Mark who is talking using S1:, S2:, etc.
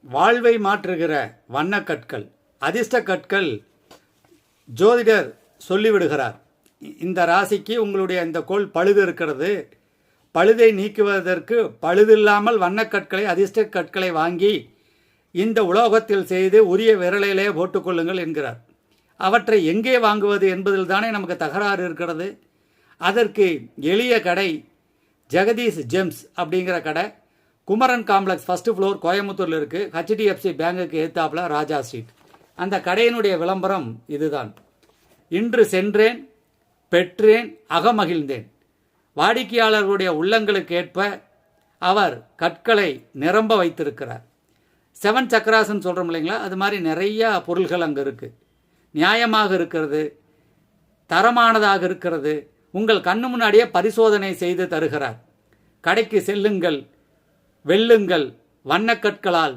S1: வாழ்வை மாற்றுகிற வண்ணக்கற்கள், அதிர்ஷ்ட கற்கள் ஜோதிடர் சொல்லிவிடுகிறார். இந்த ராசிக்கு உங்களுடைய இந்த கோள் பழுது இருக்கிறது, பழுதை நீக்குவதற்கு பழுதில்லாமல் வண்ணக்கற்களை, அதிர்ஷ்ட கற்களை வாங்கி இந்த உலோகத்தில் செய்து உரிய விரலையிலே போட்டுக்கொள்ளுங்கள் என்கிறார். அவற்றை எங்கே வாங்குவது என்பதில் தானே நமக்கு தகராறு இருக்கிறது. அதற்கு எளிய கடை ஜெகதீஷ் ஜெம்ஸ் அப்படிங்கிற கடை குமரன் காம்ப்ளெக்ஸ் ஃபஸ்ட்டு ஃப்ளோர் கோயம்புத்தூரில் இருக்குது. ஹெச்டிஎஃப்சி பேங்குக்கு எதிர்த்தாப்புல ராஜா ஸ்ட்ரீட். அந்த கடையினுடைய விளம்பரம் இதுதான்: இன்று சென்றேன், பெற்றேன், அகமகிழ்ந்தேன். வாடிக்கையாளர்களுடைய உள்ளங்களுக்கு ஏற்ப அவர் கற்களை நிரம்ப வைத்திருக்கிறார். 7 சக்கராஸ்ன்னு சொல்கிறோம் இல்லைங்களா, அது மாதிரி நிறையா பொருள்கள் அங்கே இருக்குது. நியாயமாக இருக்கிறது, தரமானதாக இருக்கிறது. உங்கள் கண்ணு முன்னாடியே பரிசோதனை செய்து தருகிறார். கடைக்கு செல்லுங்கள், வெல்லுங்கள், வண்ணக்கற்களால்